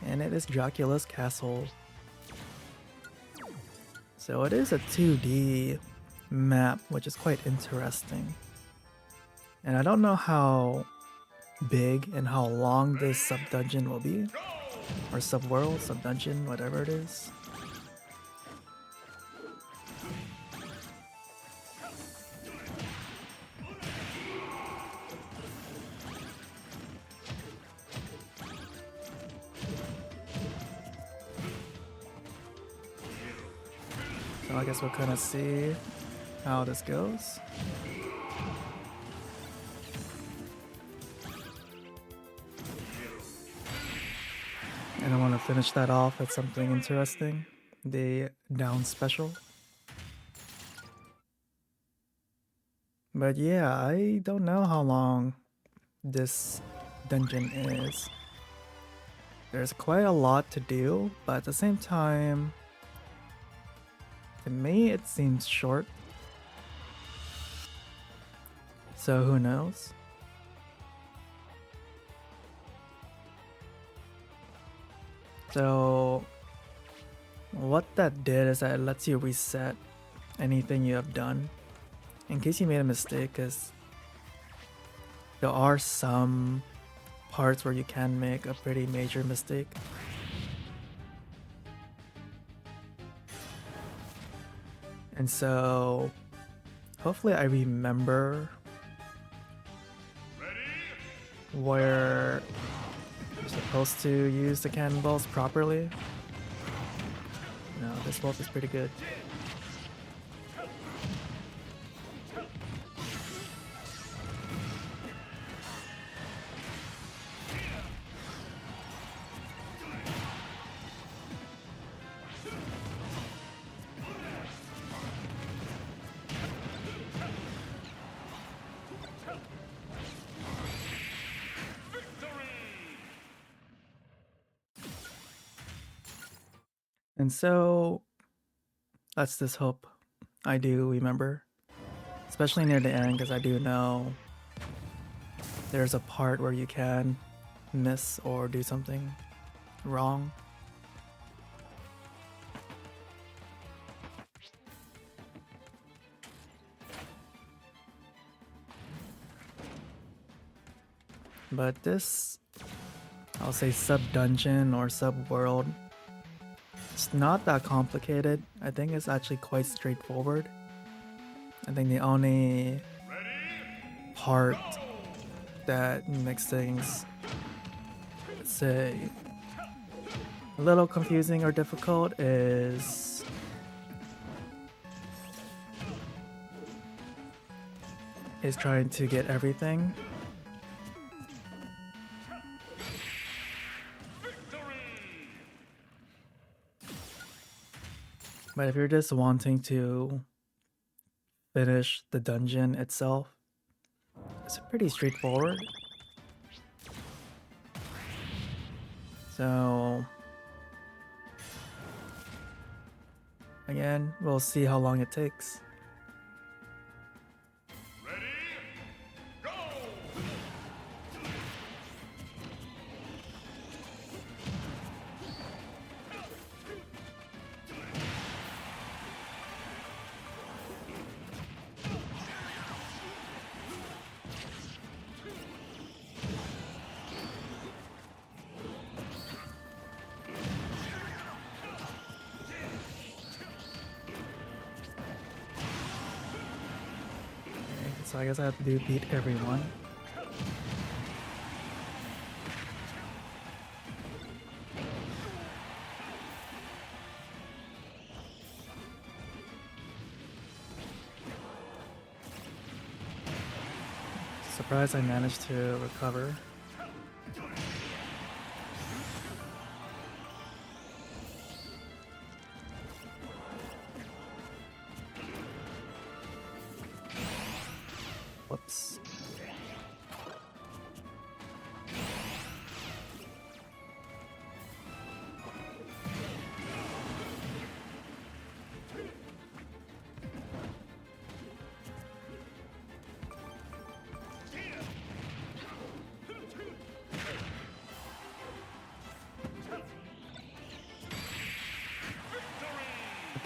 and it is Dracula's castle. So it is a 2D map, which is quite interesting. And I don't know how big and how long this sub-dungeon will be. Or sub-world, sub-dungeon, whatever it is. So I guess we'll kind of see how this goes. And I want to finish that off with something interesting. The down special. But yeah, I don't know how long this dungeon is. There's quite a lot to do, but at the same time, to me it seems short. So who knows? So what that did is that it lets you reset anything you have done in case you made a mistake, because there are some parts where you can make a pretty major mistake. And so hopefully I remember where you're supposed to use the cannonballs properly. No, this wolf is pretty good. And so let's just hope I do remember, especially near the end, because I do know there's a part where you can miss or do something wrong. But this, I'll say sub-dungeon or sub-world, it's not that complicated. I think it's actually quite straightforward. I think the only part that makes things, let's say, a little confusing or difficult is trying to get everything. But if you're just wanting to finish the dungeon itself, it's pretty straightforward. So again, we'll see how long it takes. So I guess I have to beat everyone. Surprised I managed to recover. Whoops.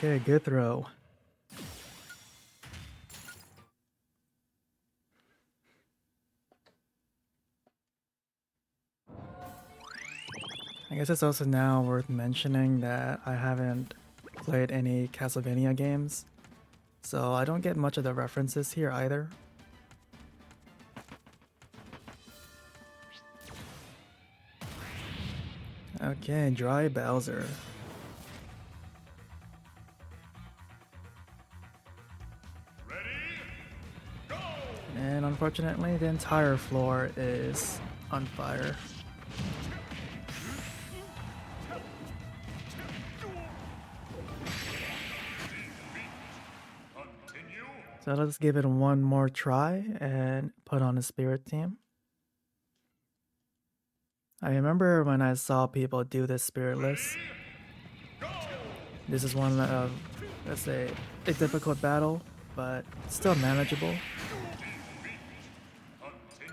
Okay, good throw. I guess it's also now worth mentioning that I haven't played any Castlevania games, so I don't get much of the references here either. Okay, Dry Bowser. And unfortunately, the entire floor is on fire. So let's give it one more try and put on a spirit team. I remember when I saw people do this spiritless. This is one of, let's say, a difficult battle, but still manageable.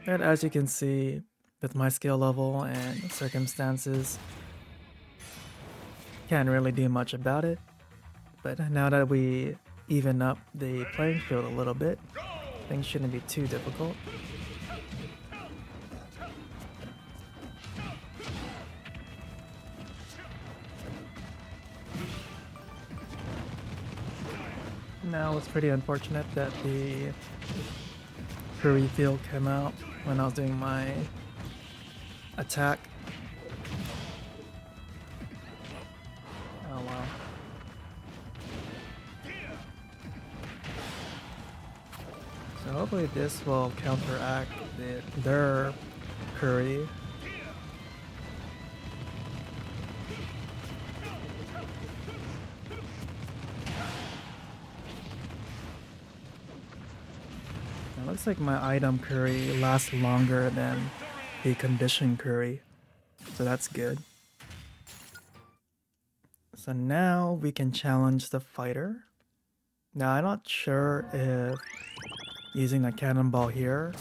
And as you can see, with my skill level and circumstances, can't really do much about it. But now that we even up the playing field a little bit, things shouldn't be too difficult. Now it's pretty unfortunate that the curry field came out when I was doing my attack. Oh wow. So hopefully this will counteract their curry. It looks like my item curry lasts longer than the condition curry, so that's good. So now we can challenge the fighter. Now I'm not sure if using the cannonball here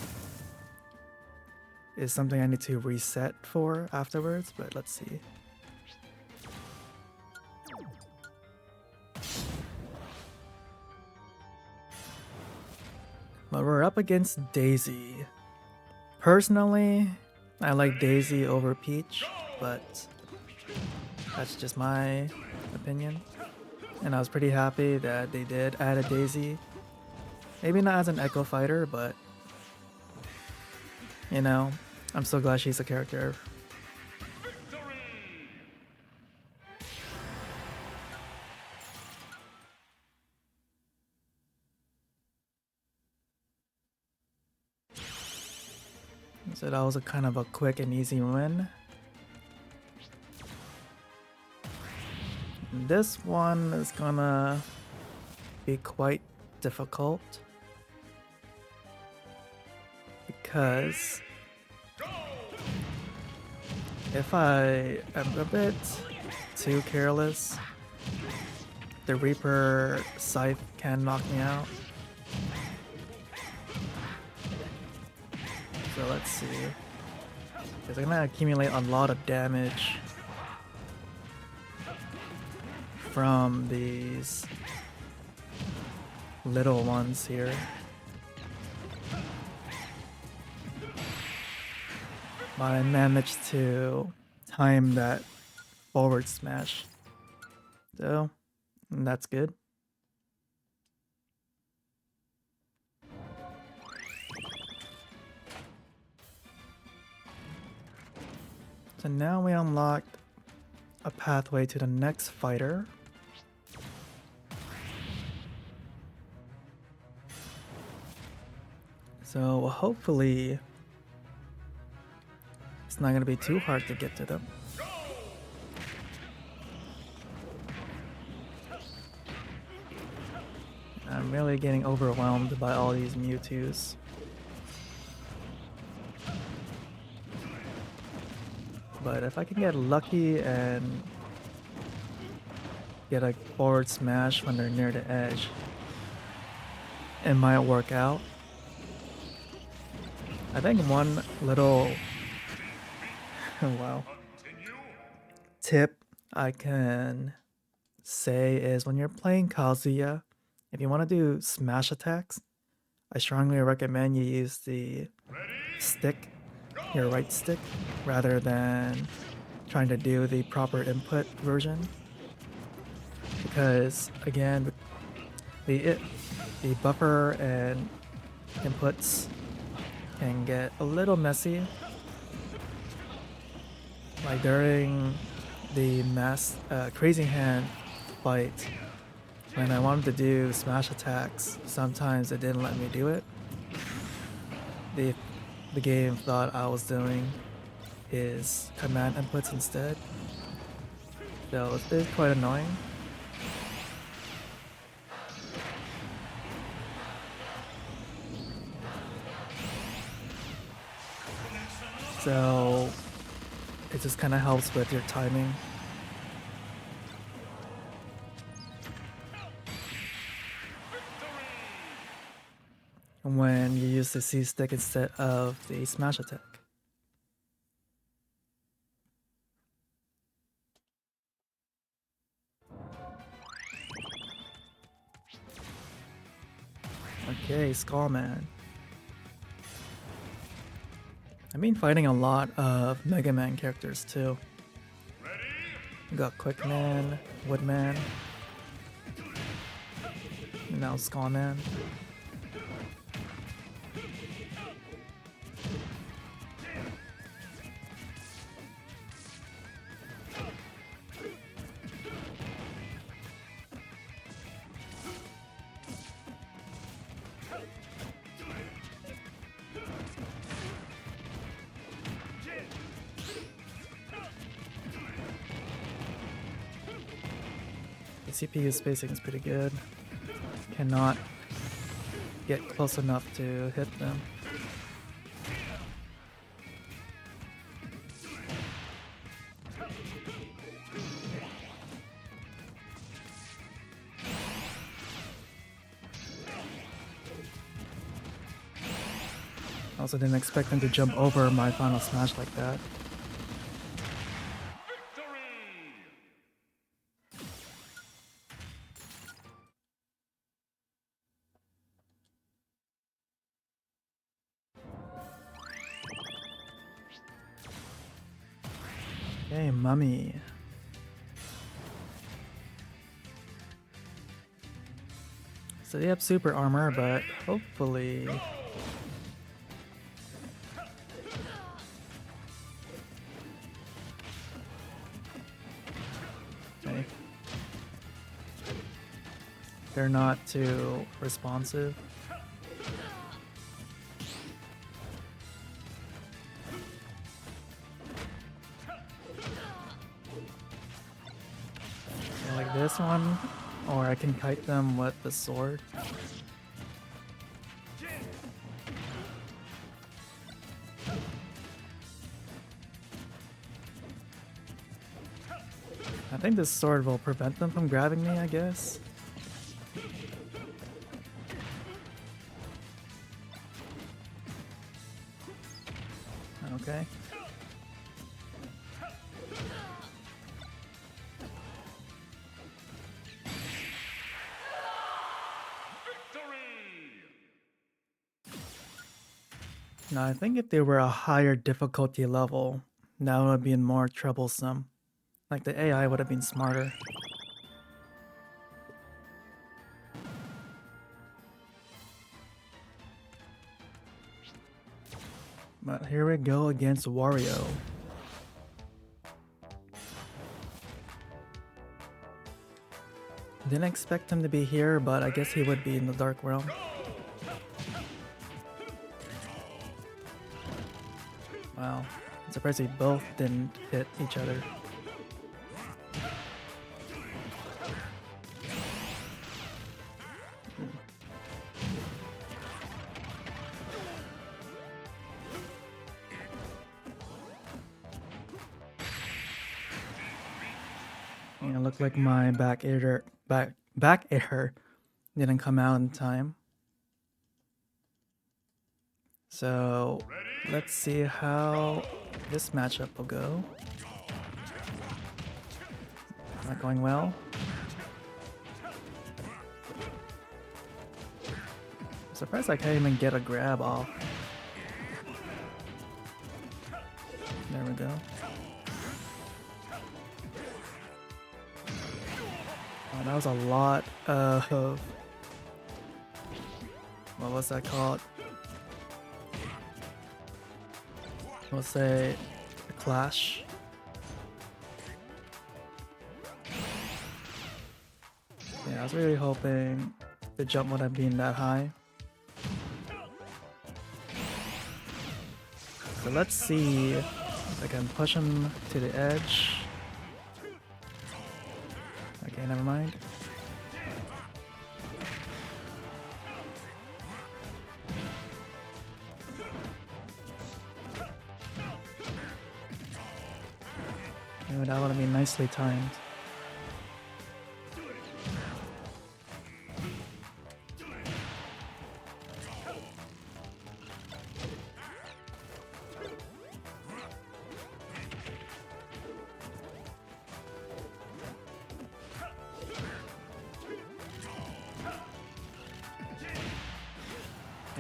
is something I need to reset for afterwards, but let's see. But we're up against Daisy. Personally, I like Daisy over Peach, but that's just my opinion. And I was pretty happy that they did add a Daisy. Maybe not as an Echo Fighter, but you know, I'm so glad she's a character. So that was a kind of a quick and easy win. This one is gonna be quite difficult because if I am a bit too careless, the Reaper Scythe can knock me out. So let's see. Because I'm gonna accumulate a lot of damage from these little ones here. But I managed to time that forward smash. So that's good. So now we unlocked a pathway to the next fighter. So hopefully it's not gonna be too hard to get to them. I'm really getting overwhelmed by all these Mewtwo's. But if I can get lucky and get a forward smash when they're near the edge, it might work out. I think one little wow tip I can say is when you're playing Kazuya, if you want to do smash attacks, I strongly recommend you use the stick, your right stick, rather than trying to do the proper input version. Because again, the buffer and inputs can get a little messy. Like during the crazy hand fight, when I wanted to do smash attacks, sometimes it didn't let me do it. The game thought I was doing his command inputs instead. So it's quite annoying. So it just kind of helps with your timing. When you use the C stick instead of the smash attack. Okay, Skullman. I've been fighting a lot of Mega Man characters too. We got Quickman, Woodman, and now Skullman. The CPU spacing is pretty good. Cannot get close enough to hit them. I also didn't expect them to jump over my final smash like that. Okay, Mummy. So they have super armor, but hopefully... Okay. They're not too responsive. Like this one, or I can kite them with the sword. I think this sword will prevent them from grabbing me, I guess. Okay. Now, I think if they were a higher difficulty level, that would have been more troublesome. Like the AI would have been smarter. But here we go against Wario. Didn't expect him to be here, but I guess he would be in the Dark Realm. Wow, I'm surprised they both didn't hit each other. Yeah, it looked like my back air didn't come out in time. So let's see how this matchup will go. Not going well. Surprised I can't even get a grab off. There we go. Oh, that was a lot of... What was that called? We'll say a clash. Yeah, I was really hoping the jump would have been that high. So let's see if I can push him to the edge. Okay, never mind. Oh, that would have been nicely timed.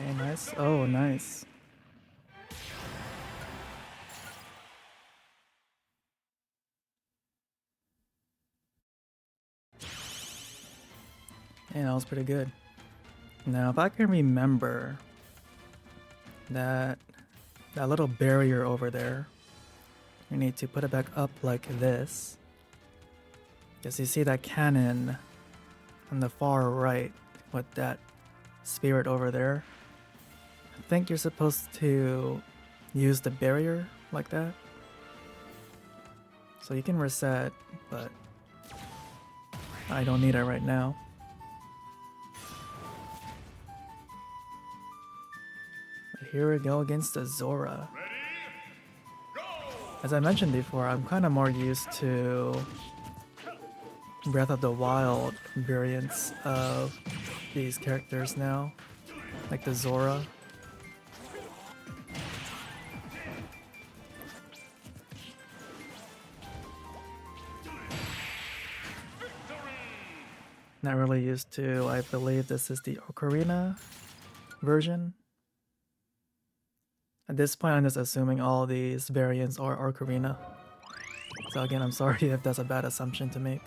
Okay, nice. Oh, nice. Yeah, that was pretty good. Now, if I can remember that little barrier over there, we need to put it back up like this. Because you see that cannon on the far right with that spirit over there. I think you're supposed to use the barrier like that. So you can reset, but I don't need it right now. Here we go against the Zora. As I mentioned before, I'm kind of more used to Breath of the Wild variants of these characters now, like the Zora. Not really used to, I believe this is the Ocarina version. At this point, I'm just assuming all these variants are Ocarina. So again, I'm sorry if that's a bad assumption to make.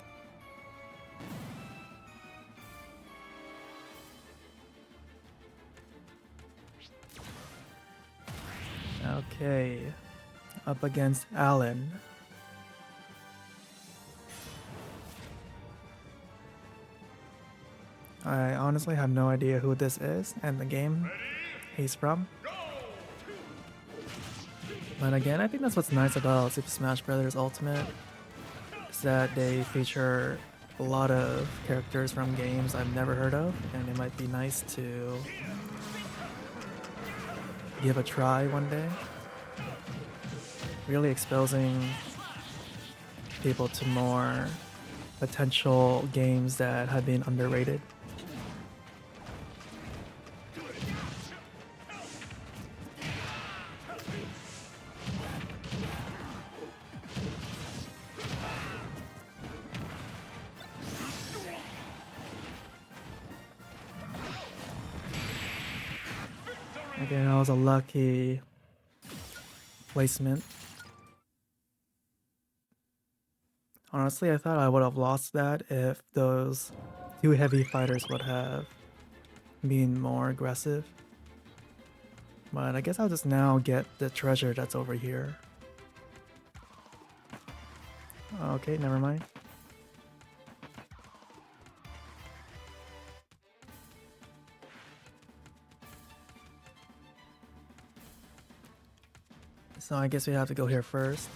Okay, up against Alan. I honestly have no idea who this is and the game he's from. But again, I think that's what's nice about Super Smash Bros. Ultimate, is that they feature a lot of characters from games I've never heard of, and it might be nice to give a try one day. Really exposing people to more potential games that have been underrated. Again, that was a lucky placement. Honestly, I thought I would have lost that if those two heavy fighters would have been more aggressive. But I guess I'll just now get the treasure that's over here. Okay, never mind. So I guess we have to go here first.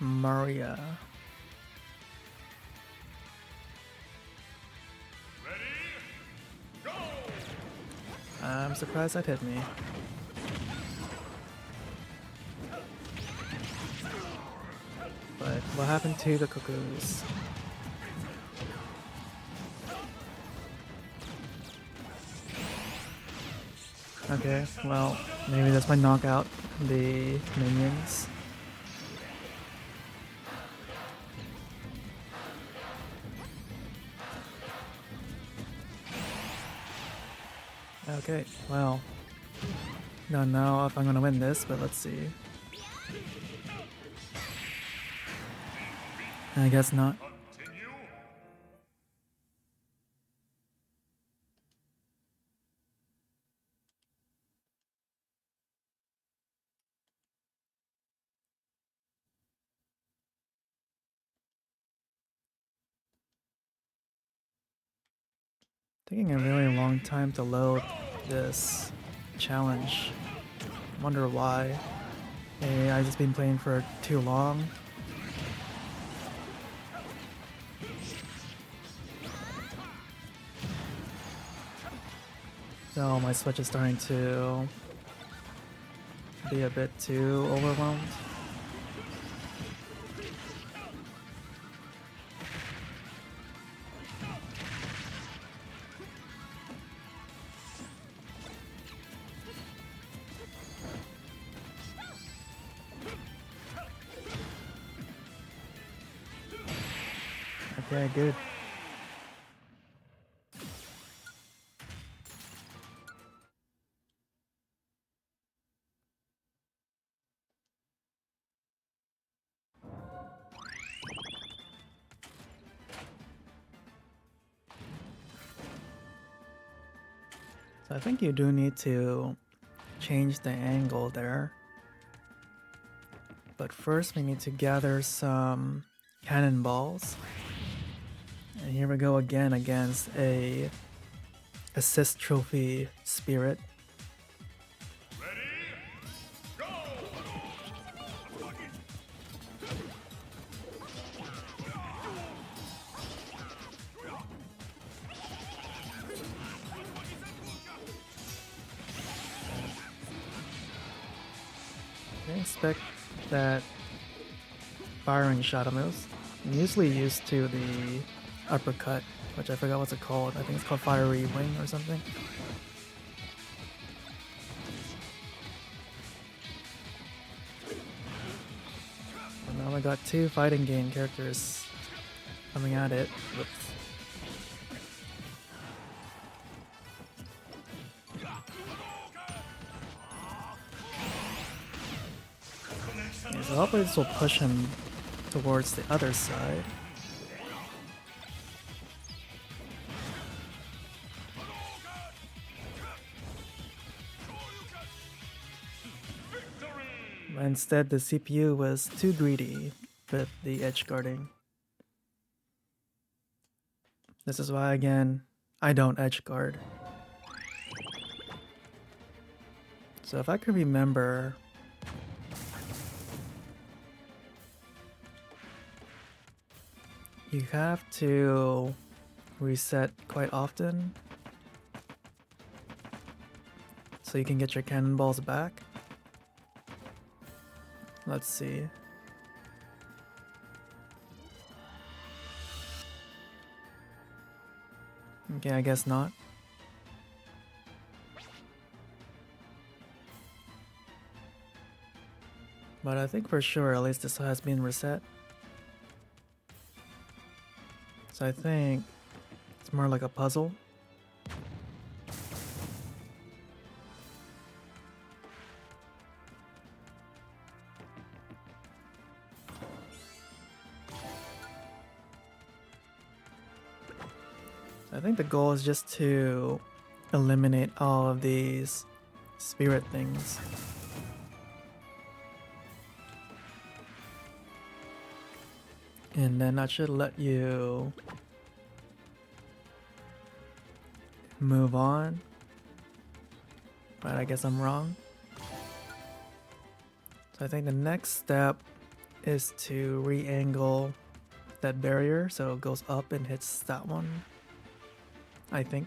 Maria. Ready? Go! I'm surprised that hit me. But what happened to the cuckoos? Okay, well, maybe this might knock out the minions. Okay, well, don't know if I'm gonna win this, but let's see. I guess not. Continue. Taking a really long time to load this challenge. Wonder why. Maybe I've just been playing for too long. So my Switch is starting to be a bit too overwhelmed. Okay, good. So I think you do need to change the angle there. But first we need to gather some cannonballs. And here we go again against a assist trophy spirit. Ready? Go! I expect that firing shadow moves. I'm usually used to the uppercut, which I forgot what's it called. I think it's called fiery wing or something. And now I got two fighting game characters coming at it. Whoops. Yeah, so hopefully this will push him towards the other side. But instead, the CPU was too greedy with the edge guarding. This is why, again, I don't edge guard. So if I can remember, you have to reset quite often so you can get your cannonballs back. Let's see. Okay, I guess not. But I think for sure at least this has been reset. So I think it's more like a puzzle. I think the goal is just to eliminate all of these spirit things. And then that should let you move on. But I guess I'm wrong. So I think the next step is to re-angle that barrier so it goes up and hits that one. I think.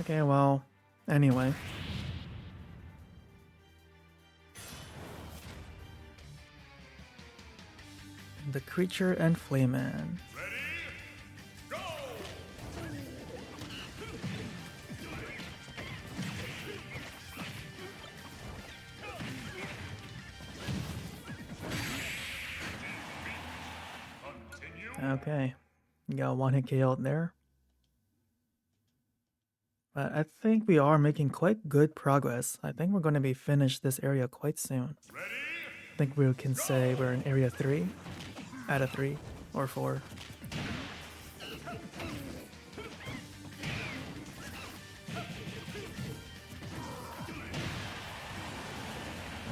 Okay, well, anyway. The creature and Flayman. Ready? Go! Continue. Okay, you got one hit KO there. But I think we are making quite good progress. I think we're going to be finished this area quite soon. Ready? I think we can say we're in area 3, out of 3 or 4.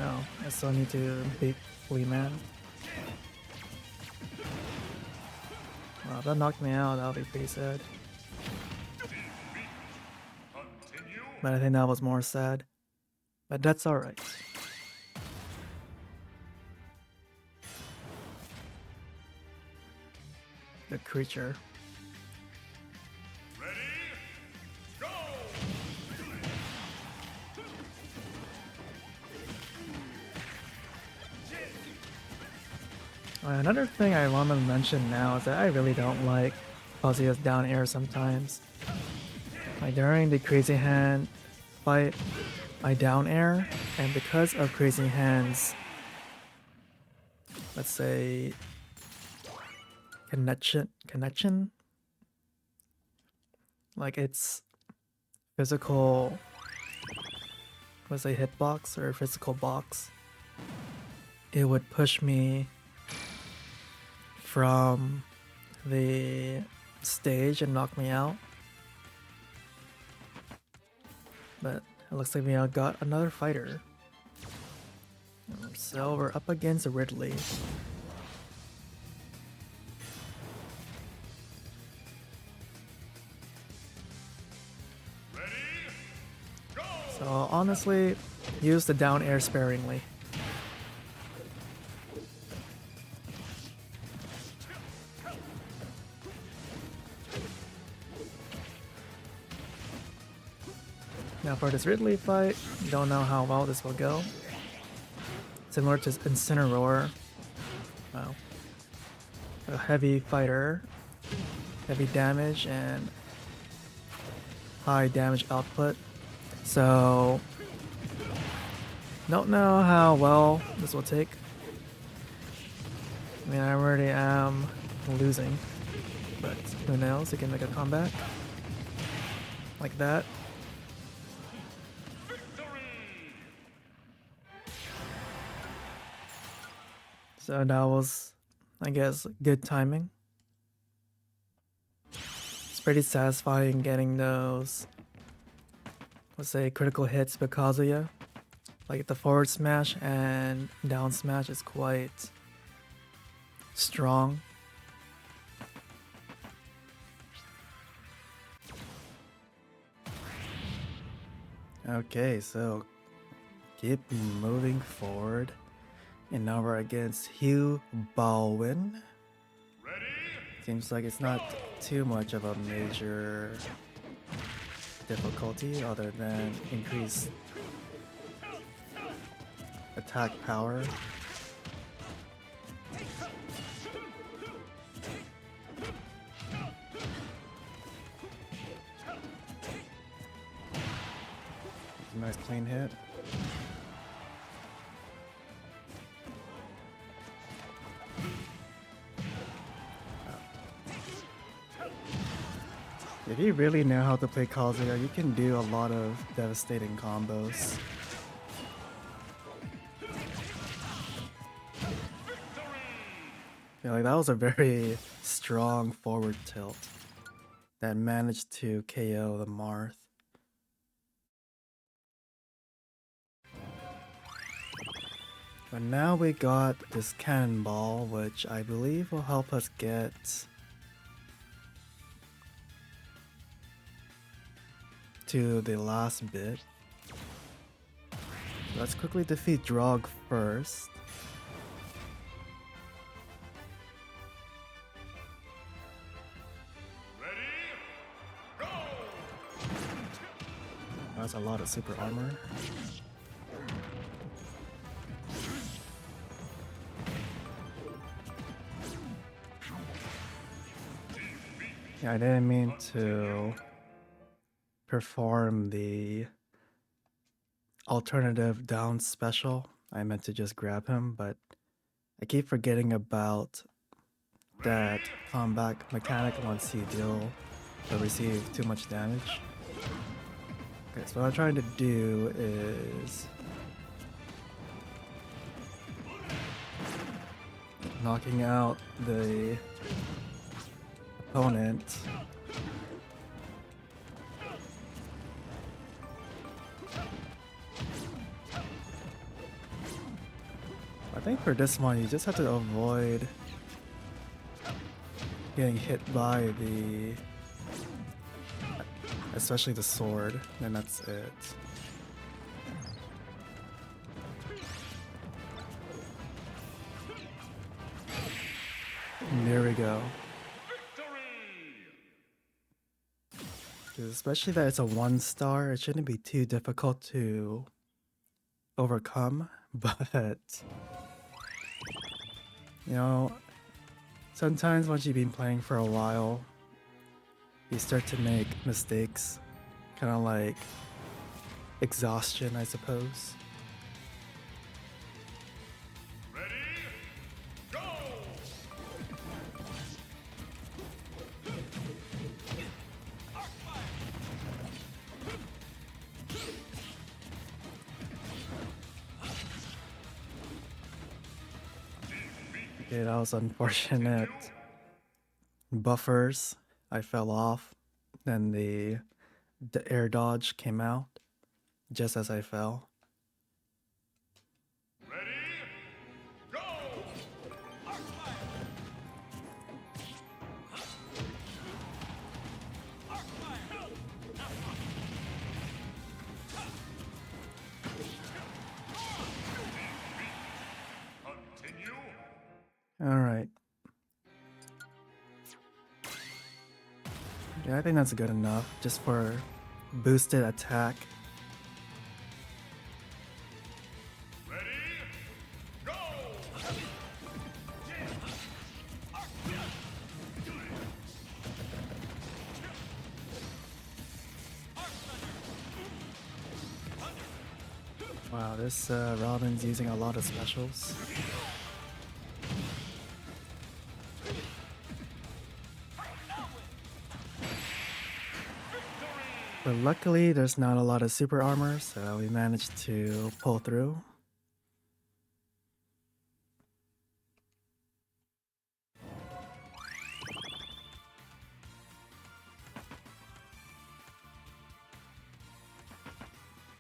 Oh, I still need to beat Fleaman. Wow, if that knocked me out, that would be pretty sad. Continue. But I think that was more sad. But that's alright. The creature. Ready? Go! Another thing I want to mention now is that I really don't like Kazuya's down air sometimes. Like during the Crazy Hand fight, I down air, and because of Crazy Hand's, let's say, connection, like its physical, let's say hitbox or physical box, it would push me from the stage and knock me out. But it looks like we got another fighter. So we're up against Ridley. Ready? Go! So honestly, use the down air sparingly. Now for this Ridley fight, don't know how well this will go. Similar to Incineroar. Wow. A heavy fighter, heavy damage and high damage output. So don't know how well this will take. I mean, I already am losing, but who knows? He can make a comeback like that. So that was, I guess, good timing. It's pretty satisfying getting those, let's say, critical hits with Kazuya. Like the forward smash and down smash is quite strong. Okay, so keep moving forward. And now we're against Hugh Baldwin. Ready? Seems like it's not too much of a major difficulty other than increased attack power. Nice clean hit. If you really know how to play Kazuya, you can do a lot of devastating combos. Yeah, like that was a very strong forward tilt that managed to KO the Marth. But now we got this cannonball, which I believe will help us get to the last bit. Let's quickly defeat Drog first. Ready? Go! That's a lot of super armor. Yeah, I didn't mean to perform the alternative down special. I meant to just grab him, but I keep forgetting about that combat mechanic once you deal or receive too much damage. Okay, so what I'm trying to do is knocking out the opponent. I think for this one, you just have to avoid getting hit by the, especially the sword, and that's it. And there we go. Especially that it's a 1-star, it shouldn't be too difficult to overcome, but you know, sometimes once you've been playing for a while, you start to make mistakes, kind of like exhaustion, I suppose. Ready? Go! Okay, that was unfortunate. Buffers, I fell off, then the air dodge came out just as I fell. Ready? Go! Continue. Alright. Yeah, I think that's good enough, just for boosted attack. Ready? Go! Wow, this Robin's using a lot of specials. But luckily, there's not a lot of super armor, so we managed to pull through.